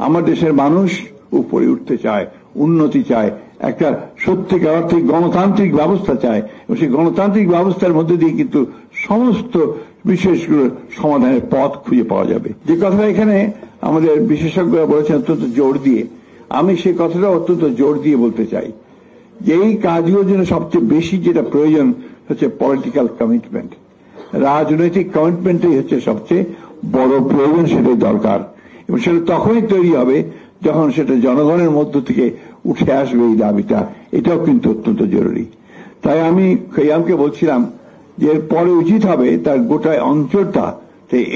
আমার দেশের মানুষ উপরে উঠতে চায়, উন্নতি চায়, একটা সত্যিকার অর্থে গণতান্ত্রিক ব্যবস্থা চায় এবং সেই গণতান্ত্রিক ব্যবস্থার মধ্যে দিয়ে কিন্তু সমস্ত বিষয়গুলোর সমাধানের পথ খুঁজে পাওয়া যাবে। যে কথাটা এখানে আমাদের বিশেষজ্ঞরা বলেছেন অত্যন্ত জোর দিয়ে, আমি সেই কথাটা অত্যন্ত জোর দিয়ে বলতে চাই যে এই কাজগুলোর জন্য সবচেয়ে বেশি যেটা প্রয়োজন হচ্ছে পলিটিক্যাল কমিটমেন্ট। রাজনৈতিক কমিটমেন্টই হচ্ছে সবচেয়ে বড় প্রয়োজন, সেটাই দরকার এবং সেটা তখনই তৈরি হবে যখন সেটা জনগণের মধ্য থেকে উঠে আসবে এই দাবিটা। এটাও কিন্তু অত্যন্ত জরুরি। তাই আমি খৈয়ামকে বলছিলাম যে এর পরে উচিত হবে তার গোটা অঞ্চলটা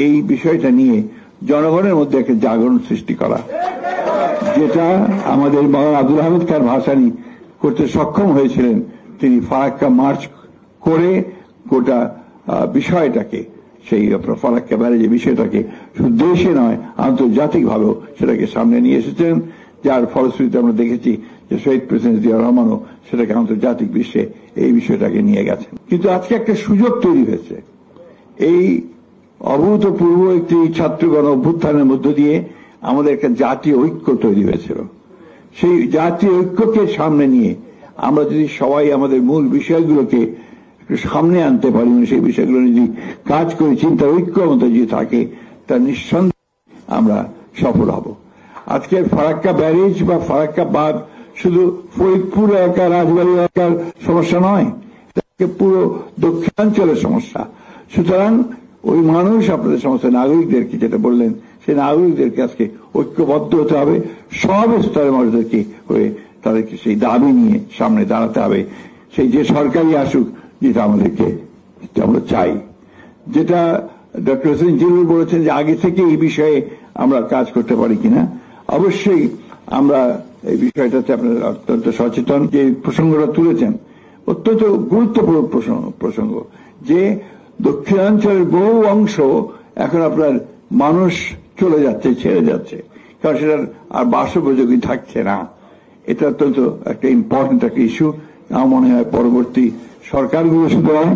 এই বিষয়টা নিয়ে জনগণের মধ্যে একটা জাগরণ সৃষ্টি করা, যেটা আমাদের মাওলানা আব্দুল হামিদ খান ভাসানী করতে সক্ষম হয়েছিলেন। তিনি ফারাক্কা মার্চ করে গোটা বিষয়টাকে, সেই ফারাক্কা ব্যারেজের বিষয়টাকে শুধু দেশে নয় আন্তর্জাতিকভাবেও সেটাকে সামনে নিয়ে এসেছেন, যার ফলশ্রুতিতে আমরা দেখেছি যে শহীদ প্রেসিডেন্ট জিয়া রহমানও সেটাকে আন্তর্জাতিক বিশ্বে এই বিষয়টাকে নিয়ে গেছেন। কিন্তু আজকে একটা সুযোগ তৈরি হয়েছে, এই অভূতপূর্ব একটি ছাত্রগণ অভ্যুত্থানের মধ্য দিয়ে আমাদের একটা জাতীয় ঐক্য তৈরি হয়েছিল। সেই জাতীয় ঐক্যকে সামনে নিয়ে আমরা যদি সবাই আমাদের মূল বিষয়গুলোকে সামনে আনতে পারি, সেই বিষয়গুলো যদি কাজ করে চিন্তার ঐক্য মতো যদি থাকে, তা নিঃসন্দেহে আমরা সফল হব। আজকের ফারাক্কা ব্যারেজ বা ফারাক্কা বাঁধ শুধু ফরিদপুর এলাকা, রাজবাড়ী এলাকার সমস্যা নয়, পুরো দক্ষিণাঞ্চলের সমস্যা। সুতরাং ওই মানুষ, আপনাদের সমস্ত নাগরিকদেরকে যেটা বললেন, সেই নাগরিকদেরকে আজকে ঐক্যবদ্ধ হতে হবে, সব স্তরের মানুষদেরকে হয়ে তাদেরকে সেই দাবি নিয়ে সামনে দাঁড়াতে হবে। সেই যে সরকারই আসুক, যেটা আমাদেরকে আমরা চাই, যেটা ডক্টর হোসেন জিল্লুর বলেছেন যে আগে থেকে এই বিষয়ে আমরা কাজ করতে পারি কিনা। অবশ্যই আমরা এই বিষয়টাতে আপনারা অত্যন্ত সচেতন। যে প্রসঙ্গটা তুলেছেন অত্যন্ত গুরুত্বপূর্ণ প্রসঙ্গ, যে দক্ষিণাঞ্চলের বহু অংশ এখন আপনার মানুষ চলে যাচ্ছে, ছেড়ে যাচ্ছে, কারণ সেটার আর বাসোপযোগী থাকছে না। এটা অত্যন্ত একটা ইম্পর্টেন্ট একটা ইস্যু। আমার মনে হয় পরবর্তী সরকারগুলো শুধু নয়,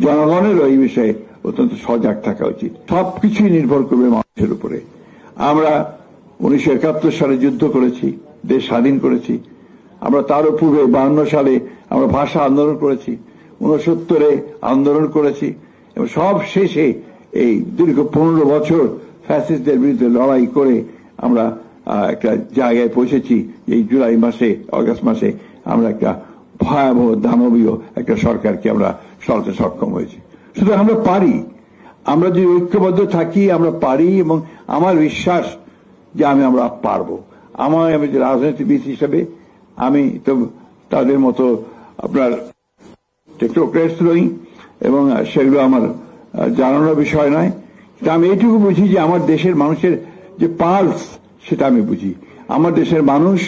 জনগণেরও এই বিষয়ে অত্যন্ত সজাগ থাকা উচিত। সবকিছুই নির্ভর করবে মানুষের উপরে। আমরা 1971 সালে যুদ্ধ করেছি, দেশ স্বাধীন করেছি। আমরা তারও পূর্বে 52 সালে আমরা ভাষা আন্দোলন করেছি, 69 আন্দোলন করেছি এবং সব শেষে এই দীর্ঘ 15 বছর ফ্যাসিস্টদের বিরুদ্ধে লড়াই করে আমরা একটা জায়গায় পৌঁছেছি। এই জুলাই মাসে, অগাস্ট মাসে আমরা একটা ভয়াবহ দানবীয় একটা সরকারকে আমরা সরাতে সক্ষম হয়েছি। শুধু আমরা পারি, আমরা যদি ঐক্যবদ্ধ থাকি আমরা পারি, এবং আমার বিশ্বাস যে আমরা পারবো। আমি যে রাজনীতিবিদ হিসেবে আমি তো তাদের মতো আপনার টেকনোক্রেটস নই, এবং সেগুলো আমার জানানোর বিষয় নয়। আমি এইটুকু বুঝি যে আমার দেশের মানুষের যে পালস, সেটা আমি বুঝি। আমার দেশের মানুষ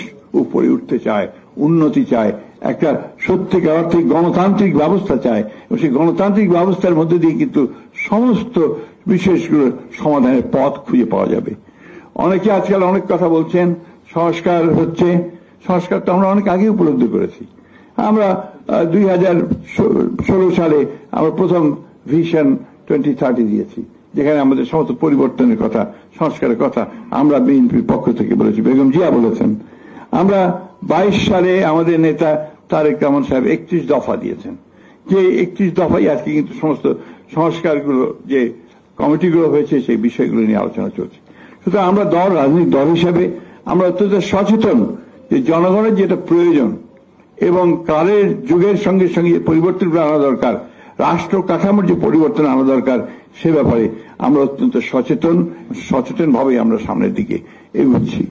উপরে উঠতে চায়, উন্নতি চায়, একটা সত্যিকার অর্থে গণতান্ত্রিক ব্যবস্থা চায় এবং সেই গণতান্ত্রিক ব্যবস্থার মধ্যে দিয়ে কিন্তু সমস্ত বিষয়গুলোর সমাধানের পথ খুঁজে পাওয়া যাবে। অনেকে আজকাল অনেক কথা বলছেন, সংস্কার হচ্ছে। সংস্কার তো আমরা অনেক আগে উপলব্ধি করেছি। আমরা 2016 সালে আমরা প্রথম ভিশন 2030 দিয়েছি, যেখানে আমাদের সমস্ত পরিবর্তনের কথা, সংস্কারের কথা আমরা বিএনপির পক্ষ থেকে বলেছি, বেগম জিয়া বলেছেন। আমরা 22 সালে আমাদের নেতা তারেক রহমান সাহেব 31 দফা দিয়েছেন, যে 31 দফাই আজকে কিন্তু সমস্ত সংস্কারগুলো যে কমিটিগুলো হয়েছে সেই বিষয়গুলো নিয়ে আলোচনা চলছে। সুতরাং আমরা রাজনৈতিক দল হিসাবে আমরা অত্যন্ত সচেতন যে জনগণের যেটা প্রয়োজন এবং কালের যুগের সঙ্গে সঙ্গে পরিবর্তন আনা দরকার, রাষ্ট্র কাঠামোর যে পরিবর্তন আনা দরকার, সে ব্যাপারে আমরা অত্যন্ত সচেতন ভাবে আমরা সামনের দিকে এগোচ্ছি।